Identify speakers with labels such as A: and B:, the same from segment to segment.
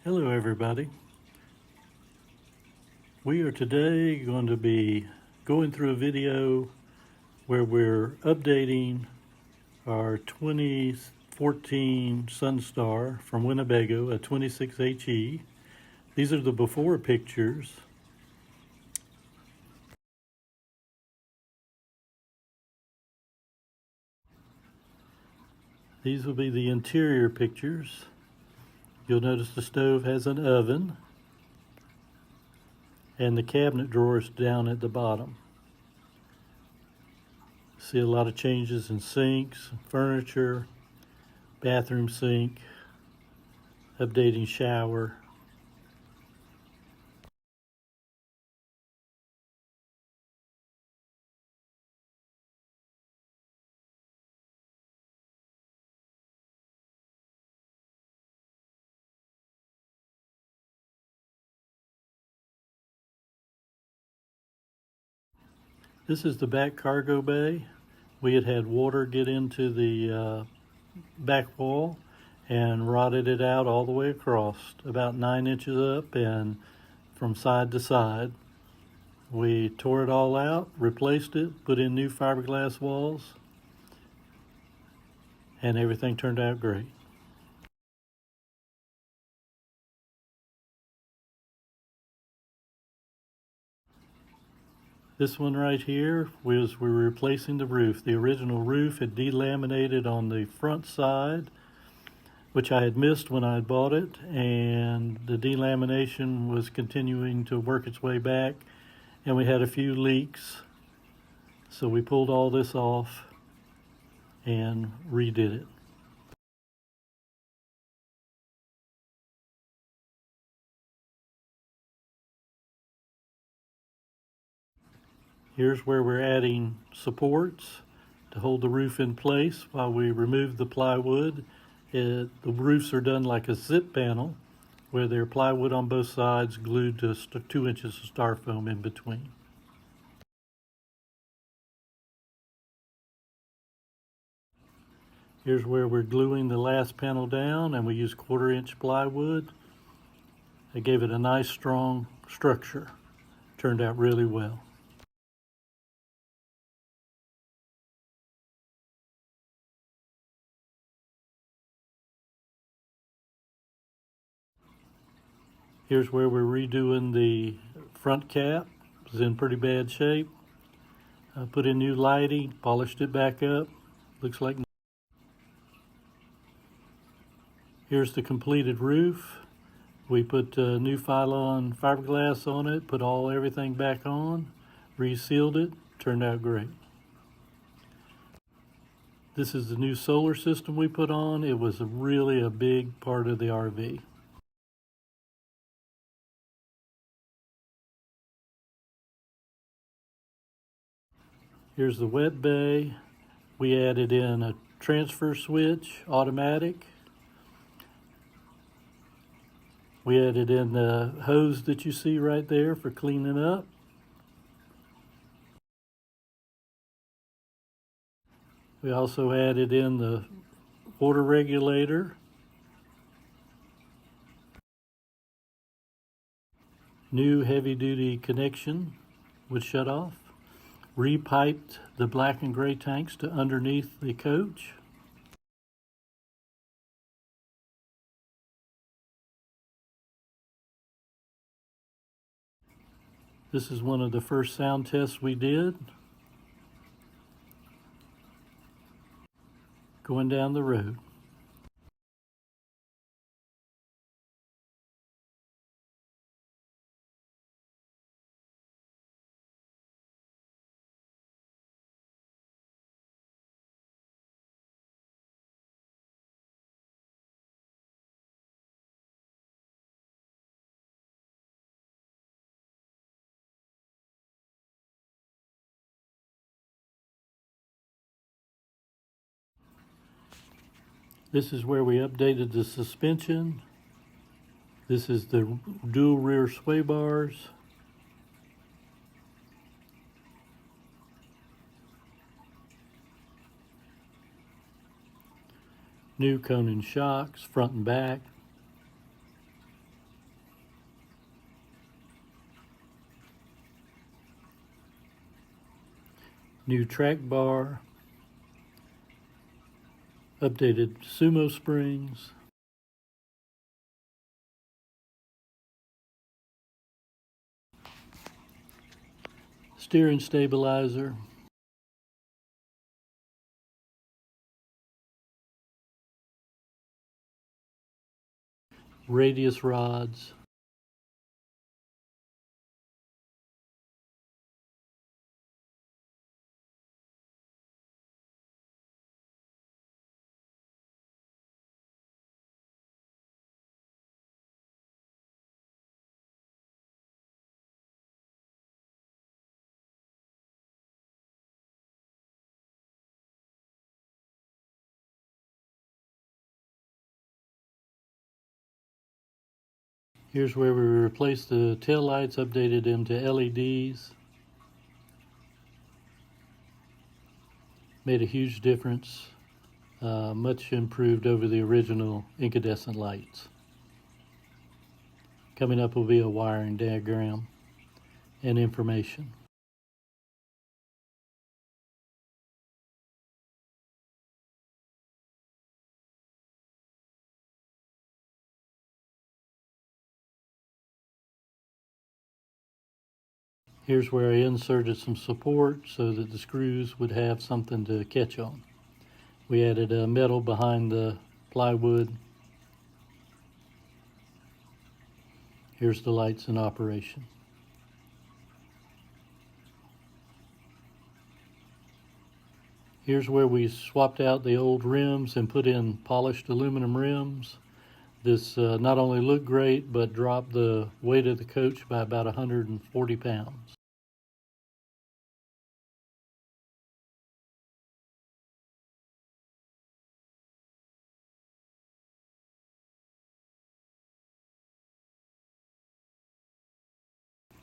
A: Hello everybody. We are today going to be going through a video where we're updating our 2014 Sunstar from Winnebago, a 26HE. These are the before pictures. These will be the interior pictures. You'll notice the stove has an oven and the cabinet drawers down at the bottom. See a lot of changes in sinks, furniture, bathroom sink, updating shower. This is the back cargo bay. We had water get into the back wall and rotted it out all the way across, about 9 inches up and from side to side. We tore it all out, replaced it, put in new fiberglass walls, and everything turned out great. This one right here we're replacing the roof. The original roof had delaminated on the front side, which I had missed when I bought it, and the delamination was continuing to work its way back, and we had a few leaks. So we pulled all this off and redid it. Here's where we're adding supports to hold the roof in place while we remove the plywood. The roofs are done like a zip panel, where they're plywood on both sides glued to 2 inches of styrofoam in between. Here's where we're gluing the last panel down, and we use 1/4 inch plywood. It gave it a nice strong structure. Turned out really well. Here's where we're redoing the front cap. It was in pretty bad shape. I put in new lighting, polished it back up. Looks like. Here's the completed roof. We put new Phylon fiberglass on it, put everything back on, resealed it, turned out great. This is the new solar system we put on. It was really a big part of the RV. Here's the wet bay. We added in a transfer switch, automatic. We added in the hose that you see right there for cleaning up. We also added in the water regulator. New heavy-duty connection would shut off. Repiped the black and gray tanks to underneath the coach. This is one of the first sound tests we did. Going down the road. This is where we updated the suspension. This is the dual rear sway bars. New Conan shocks, front and back. new track bar, updated sumo springs, steering stabilizer, radius rods, here's where we replaced the tail lights, updated them to LEDs. Made a huge difference, much improved over the original incandescent lights. Coming up will be a wiring diagram and information. Here's where I inserted some support so that the screws would have something to catch on. We added metal behind the plywood. Here's the lights in operation. Here's where we swapped out the old rims and put in polished aluminum rims. This not only looked great, but dropped the weight of the coach by about 140 pounds.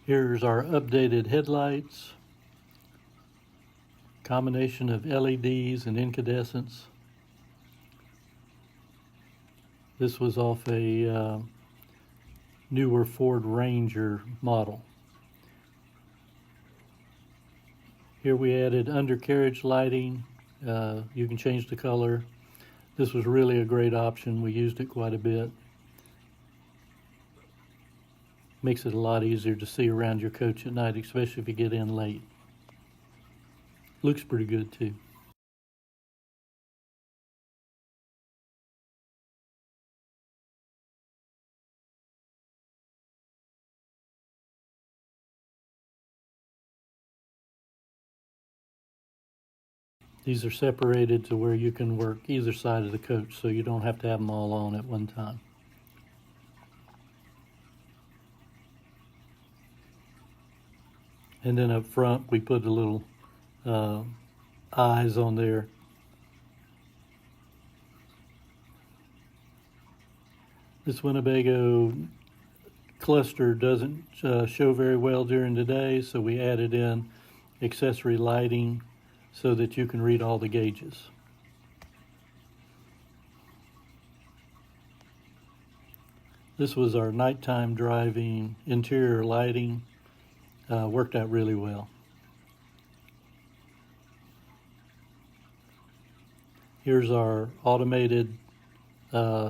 A: Here's our updated headlights, combination of LEDs and incandescents. This was off a newer Ford Ranger model. Here we added undercarriage lighting. You can change the color. This was really a great option. We used it quite a bit. Makes it a lot easier to see around your coach at night, especially if you get in late. Looks pretty good too. These are separated to where you can work either side of the coach, so you don't have to have them all on at one time. And then up front, we put a little eyes on there. This Winnebago cluster doesn't show very well during the day, so we added in accessory lighting so that you can read all the gauges. This was our nighttime driving interior lighting. Worked out really well. Here's our automated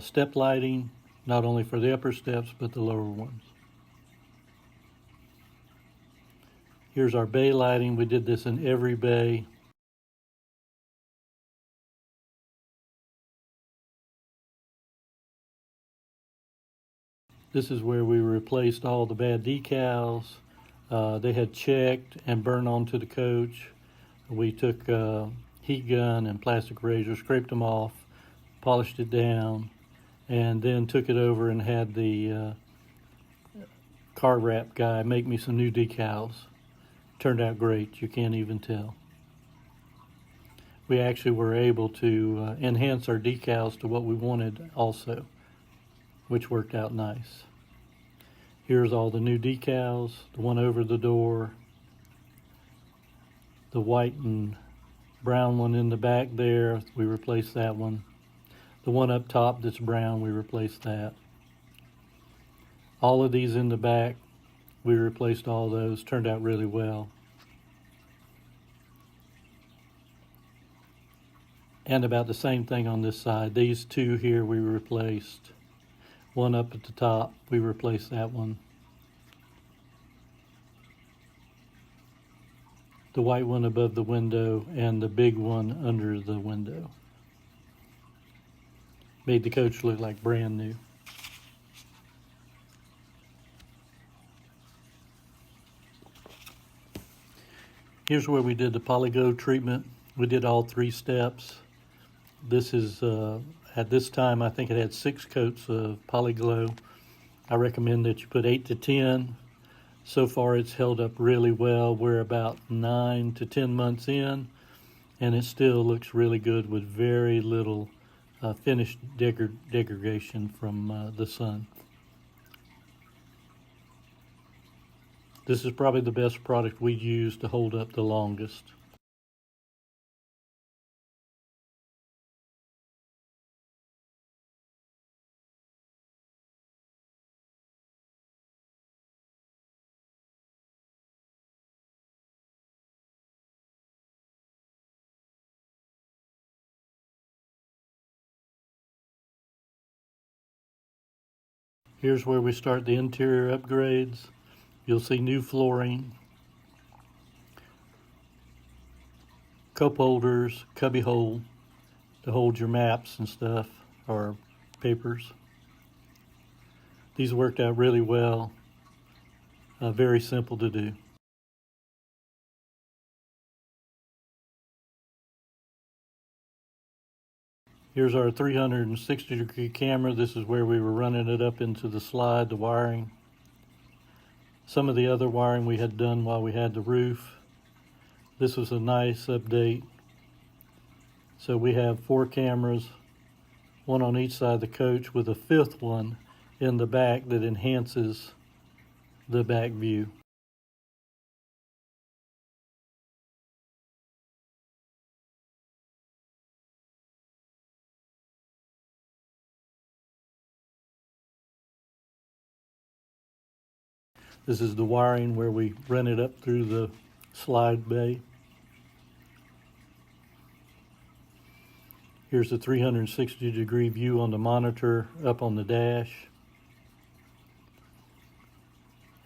A: step lighting, not only for the upper steps, but the lower ones. Here's our bay lighting. We did this in every bay. This is where we replaced all the bad decals. They had checked and burned onto the coach. We took a heat gun and plastic razor, scraped them off, polished it down, and then took it over and had the car wrap guy make me some new decals. Turned out great, you can't even tell. We actually were able to enhance our decals to what we wanted also, which worked out nice. Here's all the new decals, the one over the door, the white and brown one in the back there, we replaced that one. The one up top that's brown, we replaced that. All of these in the back, we replaced all those, turned out really well. And about the same thing on this side. These two here we replaced. One up at the top, we replaced that one. The white one above the window and the big one under the window. Made the coach look like brand new. Here's where we did the Polyglow treatment. We did all 3 steps. This is, at this time, I think it had 6 coats of Polyglow. I recommend that you put 8 to 10. So far, it's held up really well. We're about 9 to 10 months in, and it still looks really good with very little finished degradation from the sun. This is probably the best product we use to hold up the longest. Here's where we start the interior upgrades. You'll see new flooring, cup holders, cubby hole to hold your maps and stuff, or papers. These worked out really well. Very simple to do. Here's our 360-degree camera. This is where we were running it up into the slide, the wiring. Some of the other wiring we had done while we had the roof. This was a nice update. So we have 4 cameras, one on each side of the coach with a 5th one in the back that enhances the back view. This is the wiring where we run it up through the slide bay. Here's the 360-degree view on the monitor up on the dash.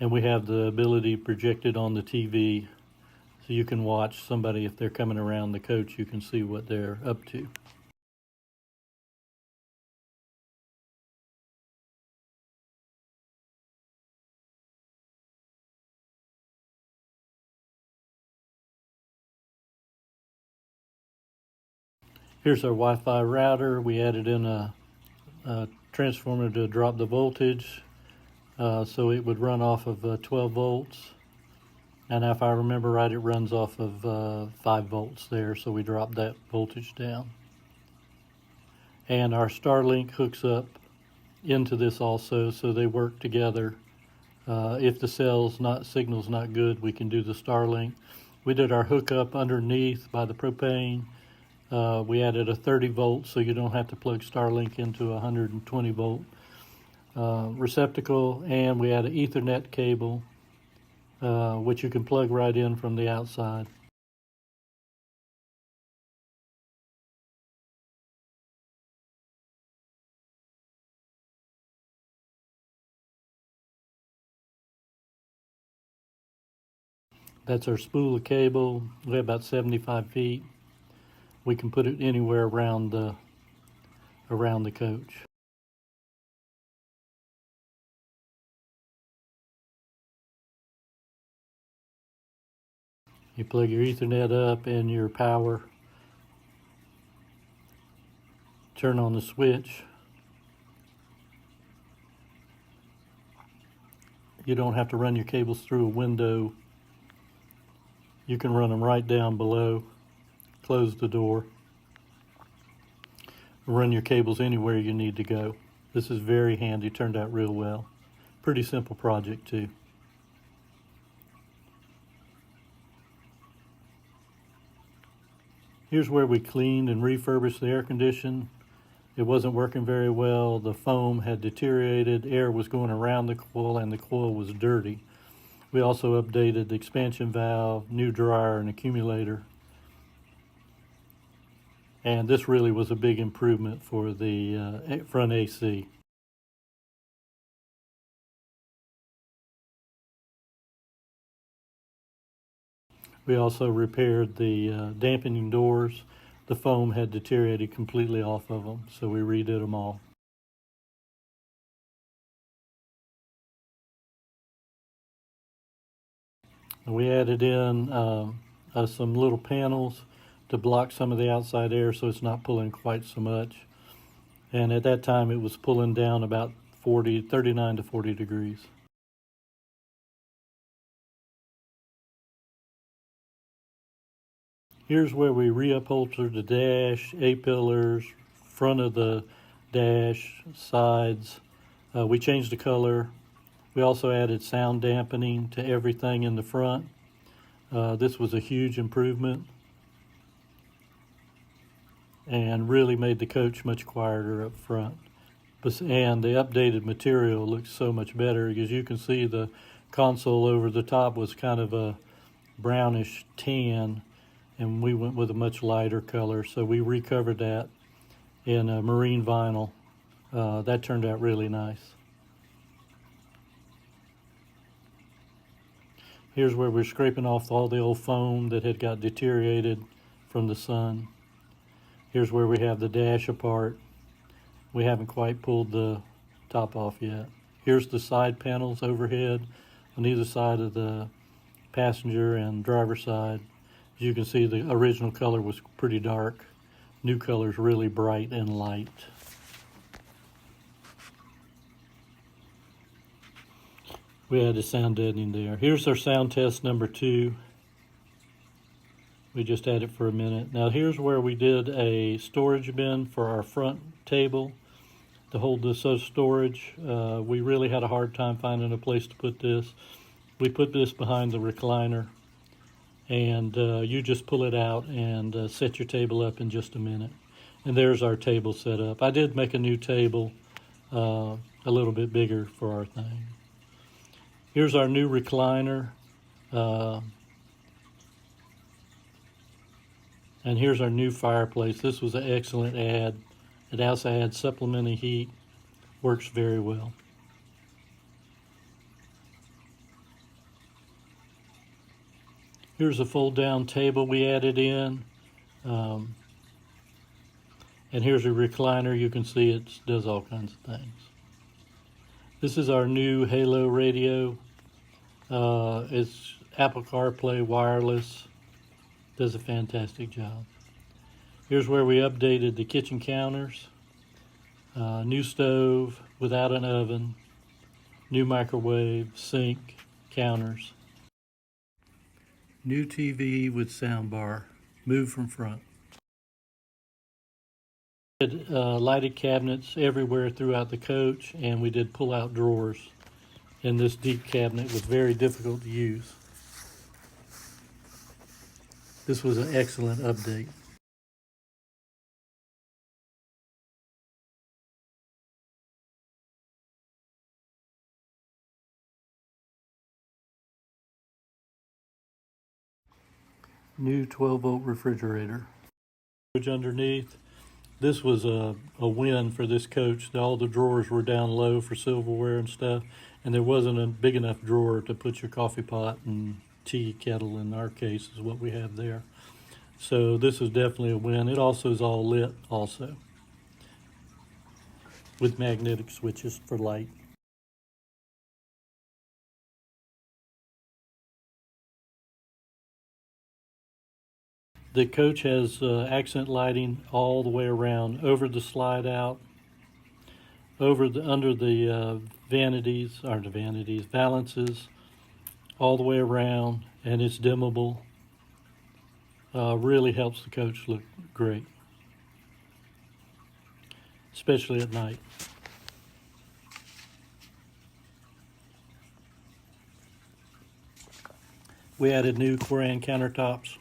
A: And we have the ability projected on the TV so you can watch somebody if they're coming around the coach, you can see what they're up to. Here's our Wi-Fi router. We added in a transformer to drop the voltage so it would run off of 12 volts. And if I remember right, it runs off of 5 volts there, so we dropped that voltage down. And our Starlink hooks up into this also, so they work together. If the signal's not good, we can do the Starlink. We did our hookup underneath by the propane. We added a 30 volt, so you don't have to plug Starlink into a 120 volt receptacle, and we added an Ethernet cable, which you can plug right in from the outside. That's our spool of cable. We have about 75 feet. We can put it anywhere around the coach. You plug your Ethernet up and your power. Turn on the switch. You don't have to run your cables through a window. You can run them right down below. Close the door. Run your cables anywhere you need to go. This is very handy, turned out real well. Pretty simple project too. Here's where we cleaned and refurbished the air condition. It wasn't working very well. The foam had deteriorated. Air was going around the coil and the coil was dirty. We also updated the expansion valve, new dryer and accumulator. And this really was a big improvement for the front AC. We also repaired the dampening doors. The foam had deteriorated completely off of them, so we redid them all. We added in some little panels to block some of the outside air so it's not pulling quite so much. And at that time it was pulling down about 39 to 40 degrees. Here's where we reupholstered the dash, A-pillars, front of the dash, sides. We changed the color. We also added sound dampening to everything in the front. This was a huge improvement and really made the coach much quieter up front. And the updated material looks so much better because you can see the console over the top was kind of a brownish tan, and we went with a much lighter color, so we recovered that in a marine vinyl. That turned out really nice. Here's where we're scraping off all the old foam that had got deteriorated from the sun. Here's where we have the dash apart. We haven't quite pulled the top off yet. Here's the side panels overhead on either side of the passenger and driver side. As you can see, the original color was pretty dark. New color's really bright and light. We added sound deadening there. Here's our sound test number 2. We just had it for a minute. Now here's where we did a storage bin for our front table to hold this storage. We really had a hard time finding a place to put this. We put this behind the recliner, and you just pull it out and set your table up in just a minute. And there's our table set up. I did make a new table a little bit bigger for our thing. Here's our new recliner. And here's our new fireplace. This was an excellent add. It also adds supplementing heat. Works very well. Here's a fold-down table we added in. And here's a recliner. You can see it does all kinds of things. This is our new Halo radio. It's Apple CarPlay wireless. Does a fantastic job. Here's where we updated the kitchen counters. New stove without an oven. New microwave, sink, counters. New TV with soundbar. Move from front. We did lighted cabinets everywhere throughout the coach, and we did pull-out drawers. And this deep cabinet was very difficult to use. This was an excellent update. New 12-volt refrigerator. Underneath. This was a win for this coach. All the drawers were down low for silverware and stuff, and there wasn't a big enough drawer to put your coffee pot and tea kettle, in our case, is what we have there. So this is definitely a win. It also is all lit also, with magnetic switches for light. The coach has accent lighting all the way around, over the slide out, under the valances, all the way around, and it's dimmable. Really helps the coach look great, especially at night. We added new Quran countertops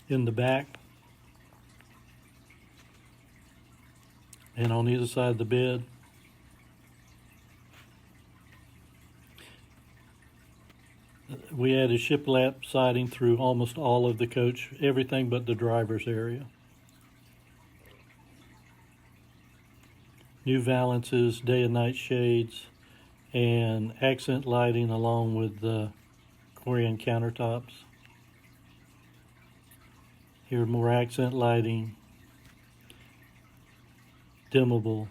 A: in the back and on either side of the bed. We added shiplap siding through almost all of the coach, everything but the driver's area. new valances, day and night shades, and accent lighting along with the Corian countertops. Here, more accent lighting, dimmable.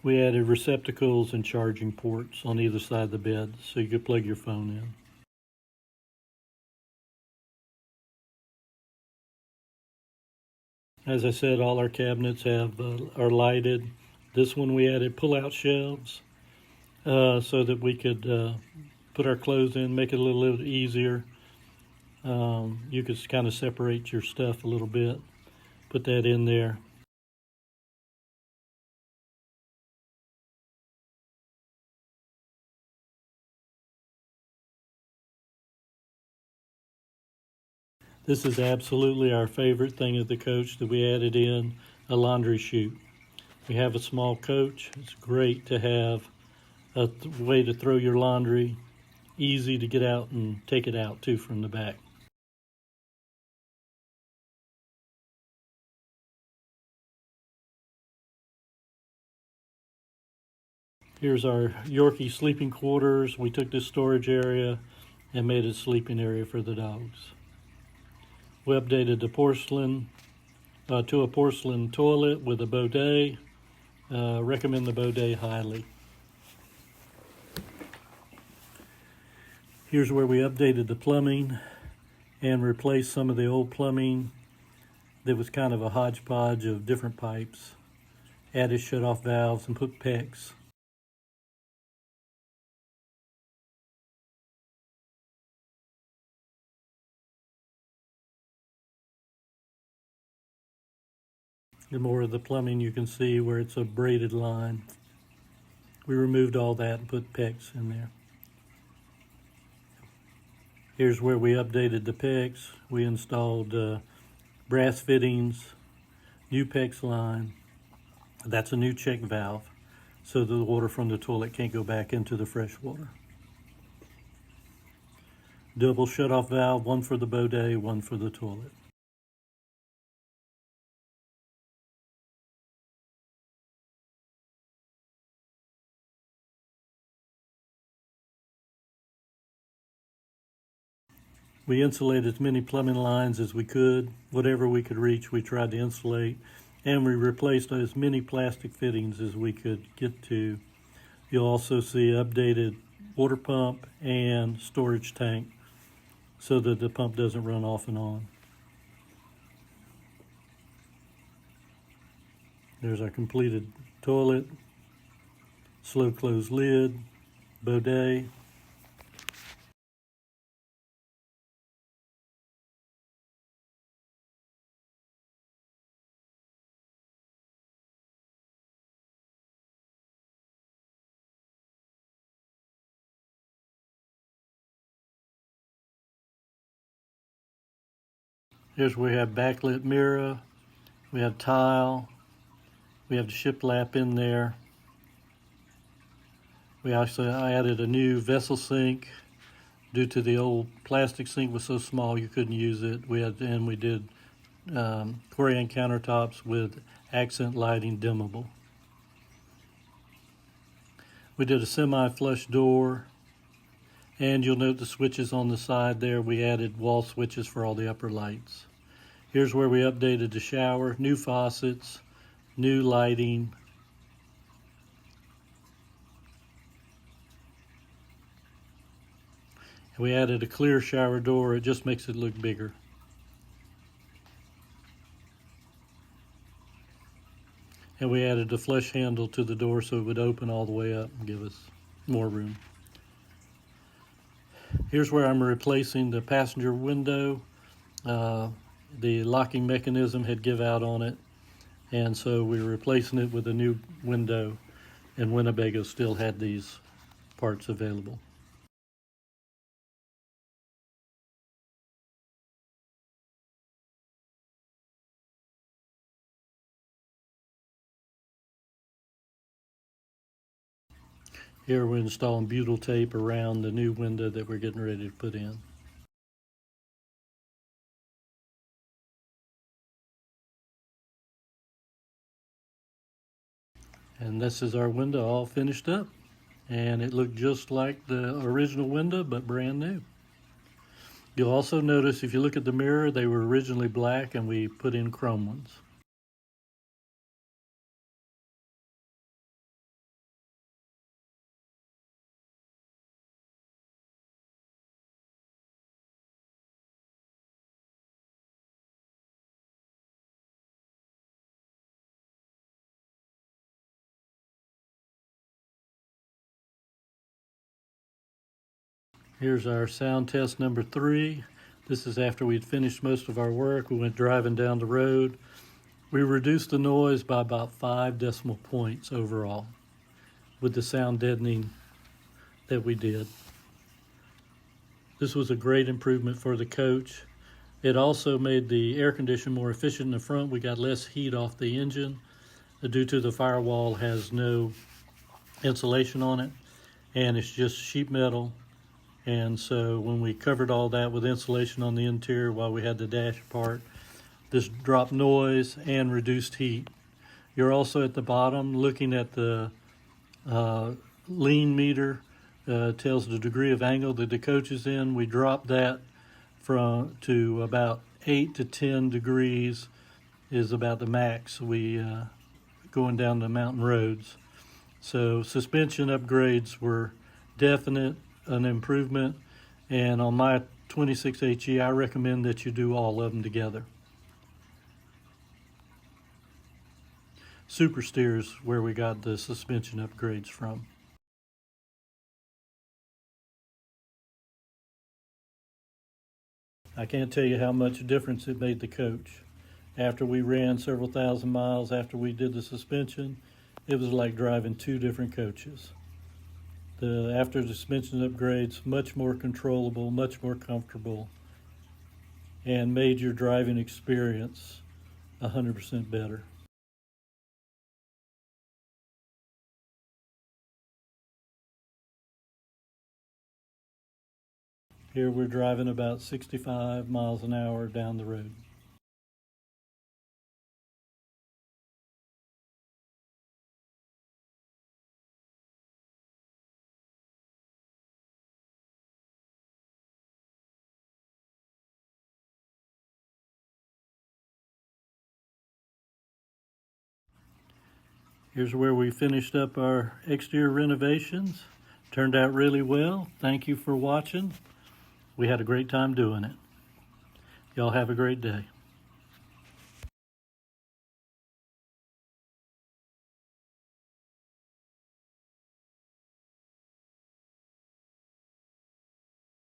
A: We added receptacles and charging ports on either side of the bed so you could plug your phone in. As I said, all our cabinets are lighted. This one we added pull-out shelves so that we could put our clothes in, make it a little easier. You could kind of separate your stuff a little bit, put that in there. This is absolutely our favorite thing at the coach that we added in, a laundry chute. We have a small coach. It's great to have a way to throw your laundry, easy to get out and take it out too from the back. Here's our Yorkie sleeping quarters. We took this storage area and made a sleeping area for the dogs. We updated the porcelain to a porcelain toilet with a bidet. Recommend the bidet highly. Here's where we updated the plumbing and replaced some of the old plumbing that was kind of a hodgepodge of different pipes. Added shut-off valves and put PEX. The more of the plumbing you can see where it's a braided line. We removed all that and put PEX in there. Here's where we updated the PEX. We installed brass fittings, new PEX line. That's a new check valve so the water from the toilet can't go back into the fresh water. Double shut-off valve, one for the bidet, one for the toilet. We insulated as many plumbing lines as we could. Whatever we could reach, we tried to insulate. And we replaced as many plastic fittings as we could get to. You'll also see updated water pump and storage tank so that the pump doesn't run off and on. There's our completed toilet, slow close lid, bidet. Here's where we have backlit mirror, we have tile, we have the shiplap in there. We also added a new vessel sink. Due to the old plastic sink was so small you couldn't use it. We did Corian countertops with accent lighting dimmable. We did a semi-flush door, and you'll note the switches on the side there. We added wall switches for all the upper lights. Here's where we updated the shower, new faucets, new lighting. We added a clear shower door. It just makes it look bigger. And we added a flush handle to the door so it would open all the way up and give us more room. Here's where I'm replacing the passenger window. The locking mechanism had give out on it, and so we're replacing it with a new window, and Winnebago still had these parts available. Here we're installing butyl tape around the new window that we're getting ready to put in. And this is our window all finished up. And it looked just like the original window, but brand new. You'll also notice if you look at the mirror, they were originally black and we put in chrome ones. Here's our sound test number 3. This is after we'd finished most of our work. We went driving down the road. We reduced the noise by about 5 decimal points overall with the sound deadening that we did. This was a great improvement for the coach. It also made the air conditioner more efficient in the front. We got less heat off the engine due to the firewall has no insulation on it and it's just sheet metal. And so when we covered all that with insulation on the interior while we had the dash apart, this dropped noise and reduced heat. You're also at the bottom looking at the lean meter, tells the degree of angle that the coach is in. We dropped that to about 8 to 10 degrees is about the max we going down the mountain roads. So suspension upgrades were definite an improvement, and on my 26HE I recommend that you do all of them together. Super Steer's where we got the suspension upgrades from. I can't tell you how much difference it made the coach. After we ran several thousand miles after we did the suspension, it was like driving 2 different coaches. After the suspension upgrades, much more controllable, much more comfortable, and made your driving experience 100% better. Here we're driving about 65 miles an hour down the road. Here's where we finished up our exterior renovations. Turned out really well. Thank you for watching. We had a great time doing it. Y'all have a great day.